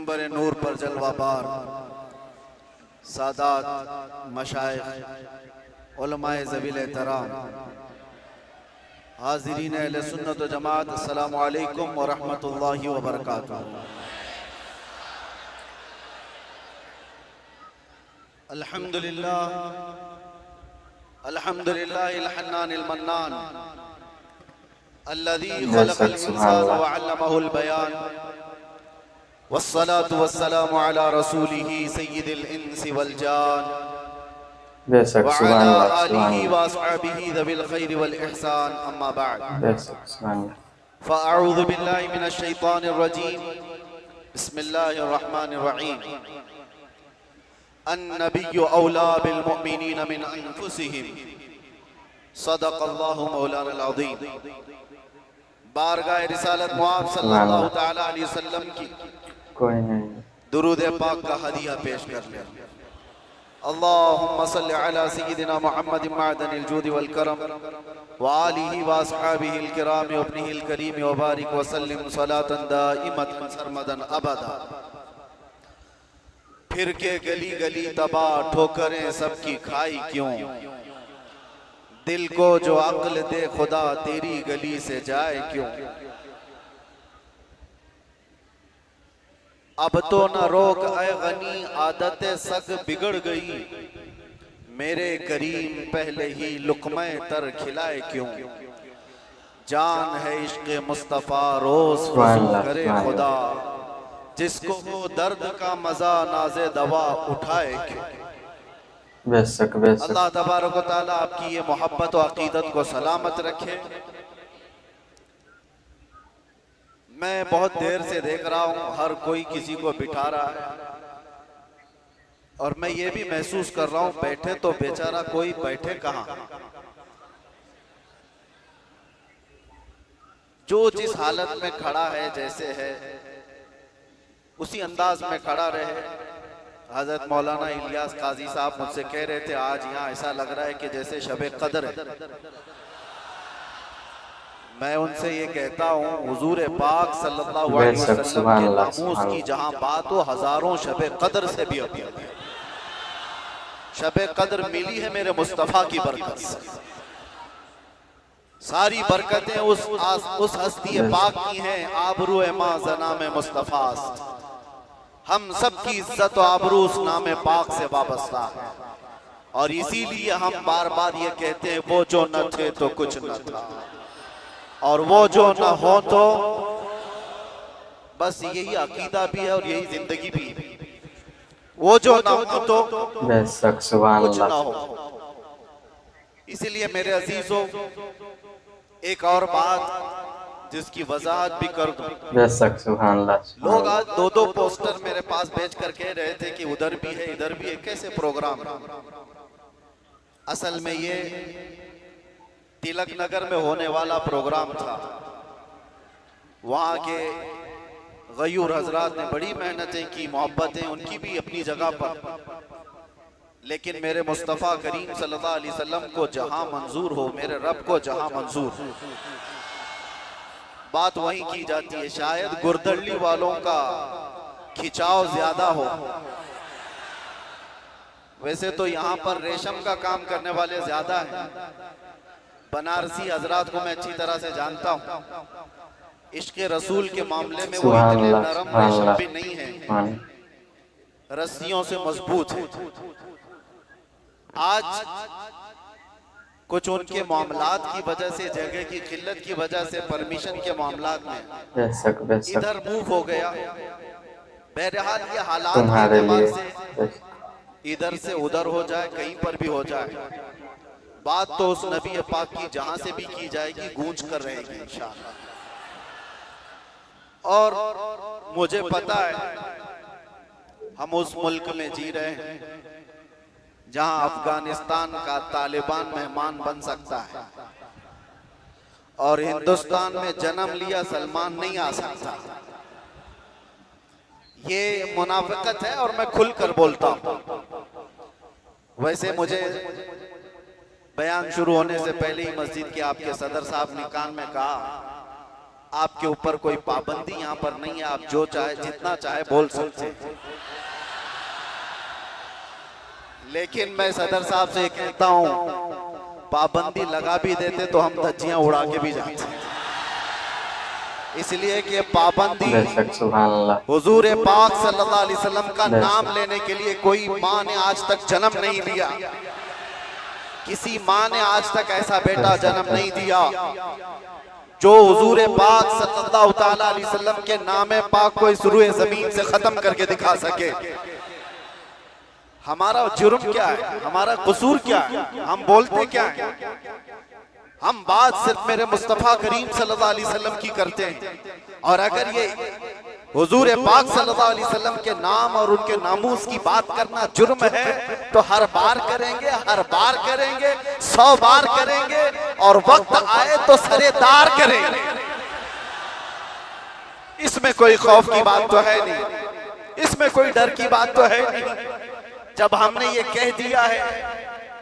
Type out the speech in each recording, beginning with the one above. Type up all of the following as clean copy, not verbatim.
मिंबर नूर पर जलवाबार सादात मशाइख उलमाए ज़वील एहतराम हाज़िरीन अहले सुन्नत व जमात, अस्सलामु अलैकुम व रहमतुल्लाहि व बरकातुहू। अल्हम्दुलिल्लाह अल्हम्दुलिल्लाहिल हन्नानिल मन्नान अल्लज़ी खलक़ल इंसान व अल्लमहुल बयान वस्सलातु वस्सलामु अला रसूलिही सय्यिदिल इंसी वल जान व अला आलिही व अस्हाबिही ज़विल खैरि वल इहसान, अम्मा बअद। फ़अऊज़ु बिल्लाहि मिनश शैतानिर रजीम, बिस्मिल्लाहिर रहमानिर रहीम। अन्नबिय्यु औला बिल मुअमिनीना मिन अनफुसिहिम, सदक़ल्लाहु मौलानाल अज़ीम। बारगाह रिसालत मुआब सल्लल्लाहु तआला अलैहि वसल्लम की दुरूद पाक का हदिया पेश कर ले। अल्लाहुम्मा सल्लि अला सय्यिदिना मुहम्मद मअदनिल जूद वल करम व आलिहि व अस्हाबिहिल किराम व इब्निहिल करीम व बारिक व सल्लिम सलातन दाइमतन सरमदन अबदा। फिर के गली गली तबाह ठोकरें सबकी खाई क्यों, दिल को जो अक्ल दे खुदा तेरी गली से जाए क्यों। अब तो न रोक ऐ गनी आदत सग बिगड़ गई, मेरे करीम पहले ही लुक़मे तर खिलाए क्यों। जान है इश्क़ मुस्तफ़ा रोज़ वज़ू करे खुदा, जिसको वो दर्द का मज़ा नाज़े दवा उठाए क्यों। अल्लाह तबारक व तआला आपकी ये मोहब्बत व अक़ीदत को सलामत रखे। मैं बहुत देर से देख रहा हूँ हर कोई किसी को बिठा रहा है, और मैं ये भी महसूस कर रहा हूँ बैठे तो बेचारा कोई बैठे कहाँ। जो जिस हालत में खड़ा है, जैसे है उसी अंदाज में खड़ा रहे। हजरत मौलाना इलियास काजी साहब मुझसे कह रहे थे आज यहाँ ऐसा लग रहा है कि जैसे शबे कदर है। मैं उनसे ये कहता हूँ हुजूर पाक सल्लल्लाहु अलैहि वसल्लम के नामूस की जहाँ बात हो, हजारों शबे कदर से भी अभी शबे कदर मिली है मेरे मुस्तफ़ा की बरकत से। सारी बरकतें उस हस्ती पाक की हैं। आबरू मां ज़नाम मुस्तफ़ा, हम सब की इज्जत और आबरू उस नाम पाक से वाबस्ता है। और इसीलिए हम बार बार ये कहते हैं वो जो न थे तो कुछ न था, और वो जो न हो तो बस। यही अकीदा भी है और यही जिंदगी भी है। वो जो न हो तो कुछ न हो। इसलिए मेरे अजीजों, एक और बात जिसकी वजाहत भी कर दूं। लोग आज दो दो पोस्टर मेरे पास भेज कर कह रहे थे कि उधर भी है इधर भी है। कैसे प्रोग्राम? असल में ये तिलक नगर में होने वाला प्रोग्राम था। वहाँ के गयूर हजरात ने बड़ी मेहनतें की, मोहब्बतें उनकी भी अपनी जगह पर, लेकिन मेरे मुस्तफ़ा करीम सल्लल्लाहु अलैहि वसल्लम को जहां मंजूर हो, मेरे रब को जहां मंजूर हो, बात वहीं की जाती है। शायद गुरदल्ली वालों का खिंचाव ज्यादा हो। वैसे तो यहाँ पर रेशम का काम करने वाले ज्यादा हैं। बनारसी हजरात को मैं अच्छी तरह से जानता हूँ। इश्क़ रसूल के मामले में वो इतने नरम रेशम भी नहीं है, रस्सियों से मजबूत है। आज कुछ उनके मामलात की वजह से, जगह की किल्लत की वजह से, परमिशन के मामलात में इधर मूव हो गया। बहरहाल ये हालात के एतबार से इधर से उधर हो जाए, कहीं पर भी हो जाए, बात तो उस नबी पाक की जहां से भी की जाएगी गूंज कर रहेगी इंशाअल्लाह। और मुझे पता है हम उस मुल्क में जी रहे हैं जहां अफगानिस्तान का तालिबान मेहमान बन सकता है, और हिंदुस्तान में जन्म लिया सलमान नहीं आ सकता। ये मुनाफिकत है और मैं खुलकर बोलता हूं। वैसे मुझे बयान शुरू होने से पहले ही मस्जिद के आपके सदर साहब ने कान में कहा आपके ऊपर कोई पाबंदी यहाँ पर नहीं है, आप जो चाहे जितना चाहे बोल सकते हैं। लेकिन मैं सदर साहब से कहता हूँ, पाबंदी लगा भी देते तो हम धज्जियां उड़ा के भी जाते, इसलिए कि पाबंदी हुजूर पाक सल्लल्लाहु अलैहि वसल्लम का नाम लेने के लिए कोई माँ ने आज तक जन्म नहीं लिया, किसी माँ ने आज तक ऐसा बेटा जन्म नहीं दिया जो हुजूर पाक सल्लल्लाहु ताला अलैहि वसल्लम के नाम पाक को इस रूए जमीन से खत्म करके दिखा सके। हमारा जुर्म क्या है, हमारा कसूर क्या है, हम बोलते क्या है? हम बात सिर्फ मेरे मुस्तफा करीम सल्लल्लाहु अलैहि वसल्लम की करते हैं, और अगर ये हुजूर पाक सल्लल्लाहु अलैहि वसल्लम के नाम और उनके नामूस की बात करना जुर्म है तो हर बार करेंगे, हर बार करेंगे, 100 बार करेंगे, और वक्त आए तो सरेदार करेंगे। इसमें कोई खौफ की बात तो है नहीं, इसमें कोई डर की बात तो है नहीं। जब हमने ये कह दिया है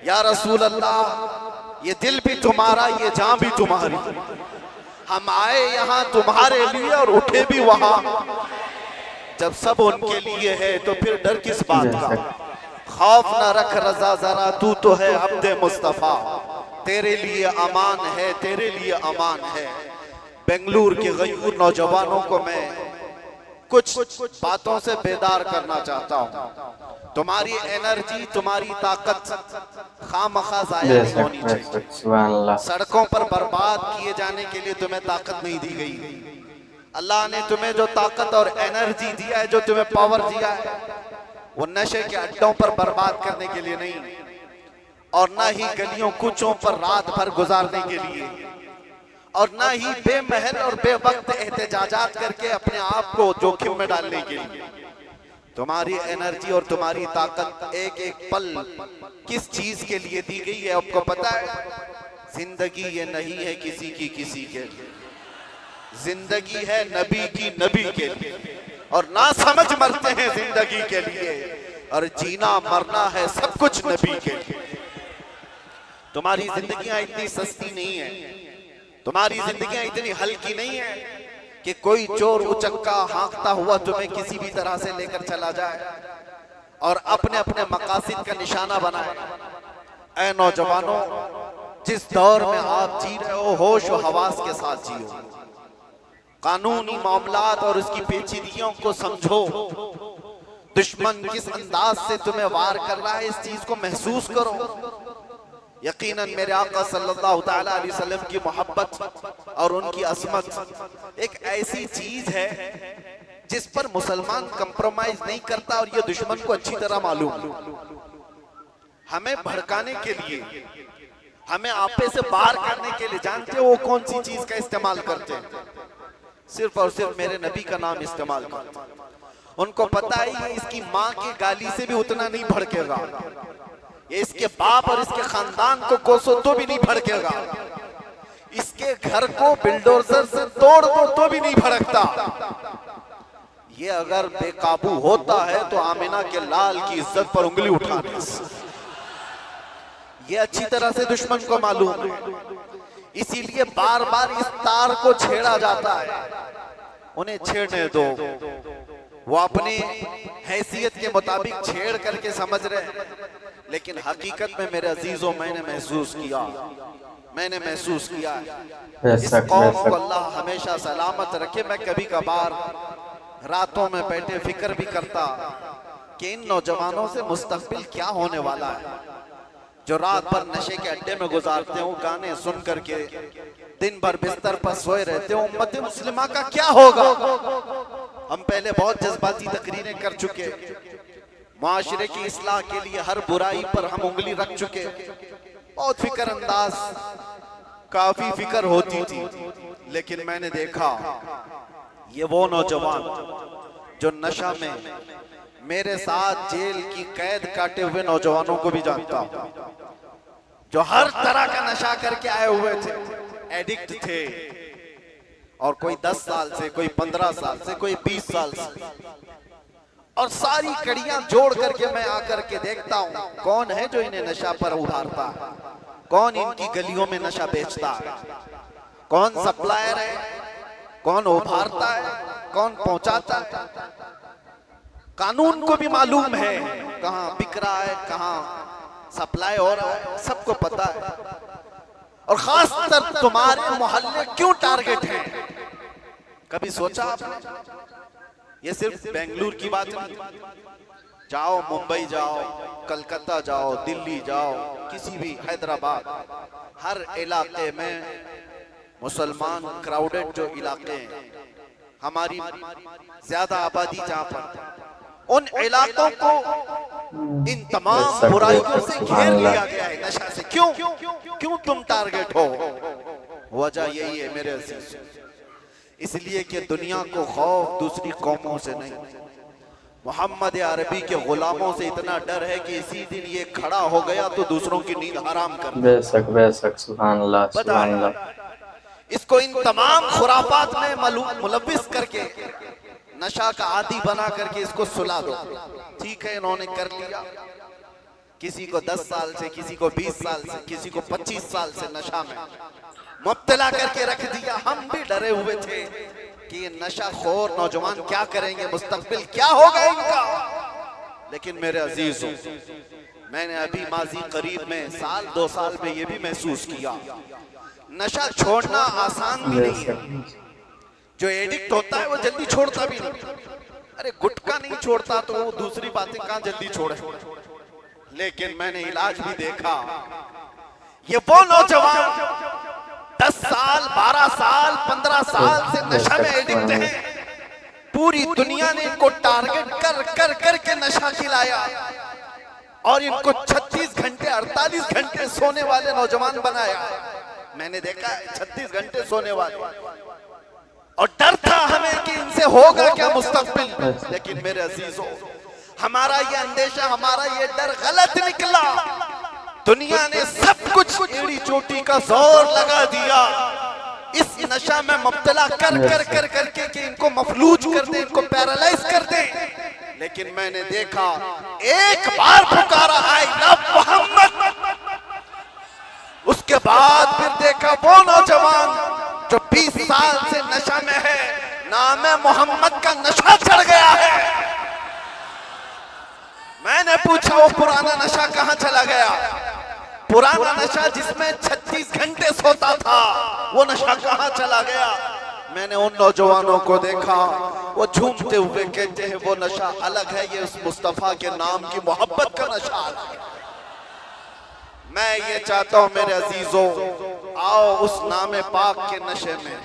या रसूल अल्लाह, ये दिल भी तुम्हारा, ये जान भी तुम्हारी, हम आए यहाँ तुम्हारे लिए और उठे भी वहां, जब सब उनके लिए है तो फिर डर किस बात का? खौफ न रख रजा जरा, तू तो है अब्दे मुस्तफा, तेरे लिए अमान है, तेरे लिए अमान है। बेंगलुरु के गयूर नौजवानों को मैं कुछ बातों से बेदार करना चाहता हूँ। तुम्हारी एनर्जी, तुम्हारी ताकत खामखा जाया नहीं होनी चाहिए। सड़कों पर बर्बाद किए जाने के लिए तुम्हें ताकत नहीं दी गई। अल्लाह ने तुम्हें जो ताकत और एनर्जी दिया है, जो तुम्हें पावर दिया है, वो नशे के अड्डों पर बर्बाद करने के लिए नहीं, और ना ही गलियों कूचों पर रात भर गुजारने के लिए, और ना ही बेमहल और बेवक्त एहतजाजात करके अपने आप को जोखिम में डालने के लिए। तुम्हारी एनर्जी और तुम्हारी ताकत एक एक पल किस चीज के लिए दी गई है आपको पता है? जिंदगी ये नहीं है किसी की किसी के लिए, जिंदगी है नबी की नबी के लिए, और ना समझ मरते हैं जिंदगी के लिए, और जीना मरना है सब कुछ नबी के लिए। तुम्हारी जिंदगियां इतनी सस्ती नहीं है, तुम्हारी जिंदगियां इतनी हल्की नहीं है कि कोई चोर उचक्का हाँकता हुआ तुम्हें किसी भी तरह से लेकर चला जाए और अपने अपने मकासद का निशाना बनाए। ऐ नौजवानों, जिस दौर में आप जी रहे हो, होश और हवास के साथ जियो, कानूनी मामलात और उसकी पेचीदगियों को समझो। दुश्मन किस अंदाज से तुम्हें वार कर रहा है, इस चीज को महसूस करो। यकीनन मेरे आका सल्लल्लाहु ताला अलैहि वसल्लम की मोहब्बत और उनकी असमत एक ऐसी चीज है जिस पर मुसलमान कंप्रोमाइज नहीं करता, और ये दुश्मन को अच्छी तरह मालूम। हमें भड़काने के लिए, हमें आपे से बाहर करने के लिए, जानते हो वो कौन सी चीज का इस्तेमाल करते हैं? सिर्फ और सिर्फ मेरे नबी का नाम इस्तेमाल करते हैं। उनको पता है इसकी माँ की गाली से भी उतना नहीं भड़केगा, ये इसके बाप और इसके खानदान को कोसो तो भी नहीं भड़केगा, इसके घर को बिल्डोजर से तोड़ दो तो भी नहीं भड़कता। ये अगर बेकाबू होता है तो आमिना के लाल की इज्जत पर उंगली उठाने से। ये अच्छी तरह से दुश्मन को मालूम है, इसीलिए बार बार इस तार को छेड़ा जाता है। उन्हें छेड़ने दो, वो अपनी हैसियत के मुताबिक छेड़ करके समझ रहे हैं, लेकिन हकीकत में मेरे अजीजों मैंने महसूस किया इस कौम को अल्लाह हमेशा सलामत रखे। मैं कभी कभार रातों में बैठे फिक्र भी करता कि इन नौजवानों से मुस्तकबिल क्या होने वाला है, जो रात भर नशे के अड्डे में गुजारते हो, गाने सुन करके दिन भर बिस्तर पर सोए रहते हो। उम्मत मुस्लिमा का क्या होगा? हम पहले बहुत जज्बाती तकरीरें कर चुके, माशरे की इस्लाह के लिए हर बुराई पर हम उंगली रख चुके, बहुत फिक्र अंदाज, काफी फिक्र होती थी। लेकिन मैंने देखा ये वो नौजवान जो नशा में मेरे साथ जेल की कैद काटे हुए नौजवानों को भी जानता हूं, जो हर तरह का नशा करके आए हुए थे, एडिक्ट थे, और कोई 10 साल से, कोई 15 साल से, कोई 20 साल से, और सारी कड़ियां जोड़ करके मैं आकर के देखता हूं कौन है जो इन्हें नशा पर उभारता है, कौन इनकी गलियों में नशा बेचता है, कौन सप्लायर है, कौन उभारता है, कौन पहुंचाता है, कानून को भी मालूम है कहां बिक रहा है, कहां सप्लाई हो रहा है, सबको पता है। और खासकर तुम्हारे मोहल्ले क्यों टारगेट है, कभी सोचा आपने? ये सिर्फ बेंगलुरु की बात नहीं, जाओ मुंबई जाओ, कलकत्ता जाओ, दिल्ली जाओ, किसी भी हैदराबाद, हर इलाके में मुसलमान क्राउडेड जो इलाके हैं, हमारी ज्यादा आबादी जहां पर, उन इलाकों को इन तमाम बुराइयों से घेर लिया गया है, नशा से। क्यों क्यों तुम टारगेट हो? वजह यही है मेरे अजीज, इसलिए कि दुनिया को खौफ दूसरी कौमों से नहीं, मोहम्मद अरबी के गुलामों से इतना डर है कि इसी दिन ये खड़ा हो गया तो दूसरों की नींद हराम कर। बेशक सुभान अल्लाह, सुभान अल्लाह। इसको इन तमाम खुराफात में मुलव्विस करके, नशा का आदी बना करके इसको सुला दो। ठीक है, इन्होंने कर लिया, किसी को 10 साल से, किसी को 20 साल से, किसी को 25 साल से नशा में मुब्तला करके रख दिया। हम भी डरे हुए थे कि ये नशा खोर नौजवान क्या करेंगे, मुस्तकबिल क्या होगा इनका। लेकिन मेरे अजीजों, मैंने अभी माजी करीब में, साल 2 साल में ये भी महसूस किया, नशा छोड़ना आसान भी नहीं है। जो एडिक्ट होता है वो जल्दी छोड़ता भी नहीं। अरे गुटखा नहीं छोड़ता तो वो दूसरी बातें कहां जल्दी छोड़े। लेकिन मैंने इलाज भी देखा, ये वो नौजवान 10 साल 12 साल 15 साल से नशा में एडिक्ट है, पूरी दुनिया ने इनको टारगेट कर कर करके नशा खिलाया और इनको 36 घंटे 48 घंटे सोने वाले नौजवान बनाया। मैंने देखा है 36 घंटे सोने वाले, और डर था हमें कि इनसे होगा क्या मुस्तकबिल। लेकिन मेरे अजीजों, हमारा ये अंदेशा, हमारा ये डर गलत निकला। दुनिया ने सब कुछ एड़ी चोटी का जोर लगा दिया इस नशा में मुब्तला कर कर कर करके कि इनको मफलूज कर दे, इनको पैरालाइज कर दे। लेकिन मैंने देखा, एक बार पुकारा आई लव मोहम्मद, उसके बाद फिर देखा वो नौजवान जो 20 साल से नशा में है, नाम मोहम्मद का नशा चढ़ गया है। मैंने पूछा वो पुराना नशा कहां चला गया? पुराना नशा जिसमें 36 घंटे सोता था, वो नशा कहां चला गया? मैंने उन नौजवानों को देखा, वो झूमते हुए कहते हैं वो नशा अलग है, ये उस मुस्तफा के नाम की मोहब्बत का नशा अलग है। मैं ये चाहता हूं मेरे अजीजों, आओ उस नाम पाक के नशे में,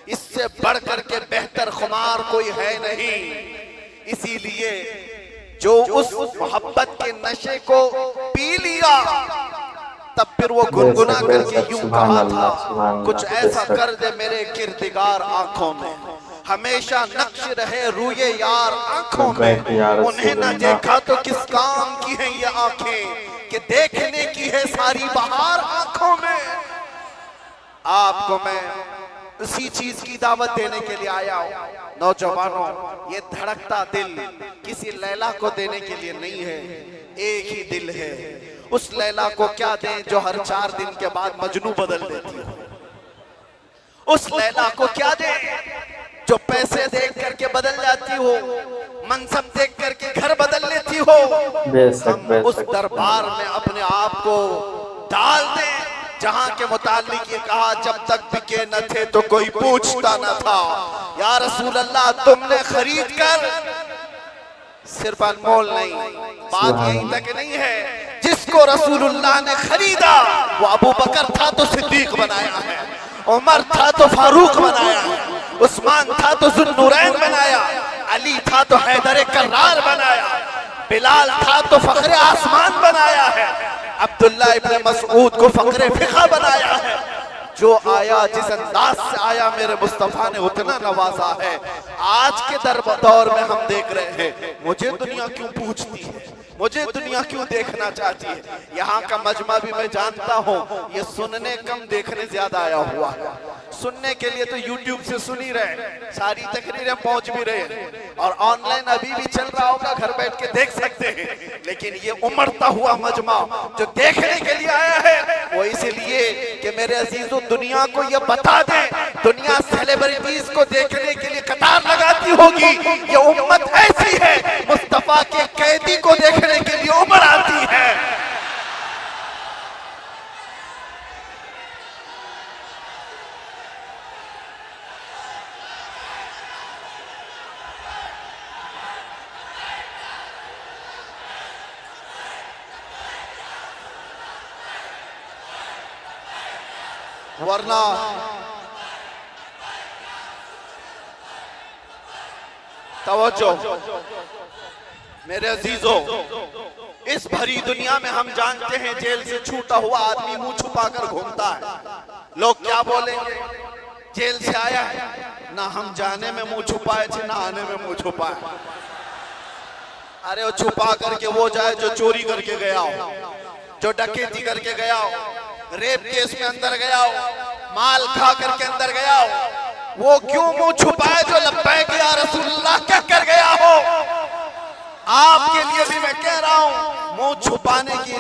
इससे बढ़कर के बेहतर खुमार कोई है नहीं। इसीलिए जो उस मोहब्बत के नशे को पी लिया, तब फिर वो गुनगुना करके यूं कहा था, कुछ ऐसा कर दे मेरे किरदिगार आंखों में, हमेशा नक्श रहे रूये यार आंखों में। उन्हें न देखा तो किस काम की है ये आंखें, कि देखने की है सारी बहार आंखों में। आपको मैं उसी चीज की दावत देने के लिए आया हूं। नौजवानों, ये धड़कता दिल किसी लैला को देने के लिए नहीं है, एक ही दिल है। उस लैला को क्या दें जो हर 4 दिन के बाद मजनू बदल देती हो? उस लैला को क्या दें जो पैसे देख करके बदल जाती हो, मनसब देख करके घर बदल लेती हो? हम उस दरबार में अपने आप को डाल दें जहां के मुतालिक ये कहा, जब तक बिके न थे तो कोई पूछता न था। या रसूल अल्लाह, तुमने खरीद कर, सिर्फ अनमोल नहीं, बात यहीं तक नहीं है, जिसको रसूलुल्लाह ने खरीदा वो अबू बकर था तो सिद्दीक बनाया है, उमर था तो फारूक बनाया है, उस्मान था तो जुन्नूरैन बनाया, अली था तो हैदर कर्रार बनाया, बिलाल था तो फखरे आसमान बनाया है, अब्दुल्ला इब्न मसऊद को फखरे फिक़ा बनाया है। जो आया जिस अंदाज से आया मेरे मुस्तफा ने उतना नवाजा है। आज के दौर में हम देख रहे हैं, मुझे दुनिया क्यों पूछती है, मुझे दुनिया क्यों देखना चाहती है? यहाँ का मजमा भी मैं जानता हूँ, ये सुनने कम देखने ज्यादा आया हुआ है। सुनने के लिए तो YouTube से सुन ही रहे, सारी तकरीरें पहुंच भी रहे, और ऑनलाइन अभी भी चल रहा होगा, घर बैठ के देख सकते हैं। लेकिन ये उमड़ता हुआ मजमा जो देखने के लिए आया है, वो इसलिए कि मेरे अजीजों दुनिया को ये बता दें, दुनिया सेलिब्रिटीज को देखने के लिए कतार लगाती होगी, ये उम्मत ऐसी है मुस्तफा के कैदी को देखने के लिए उमड़ आती है। वरना तवज्जो मेरे अजीजों, इस भरी दुनिया में हम जानते हैं जेल से छूटा हुआ आदमी मुंह छुपाकर घूमता है। लोग क्या बोलेंगे, जेल से आया है, ना हम जाने में मुंह छुपाए थे ना आने में मुंह छुपाए। अरे वो छुपा करके वो जाए जो चोरी करके गया हो, जो डकैती करके गया हो, रेप केस में अंदर गया हो, माल खा करके अंदर गया हो, वो क्यों मुंह छुपाए जो लब्बैक या रसूलुल्लाह क्या कर गया हो। आपके लिए भी मैं कह रहा हूं, मुंह छुपाने की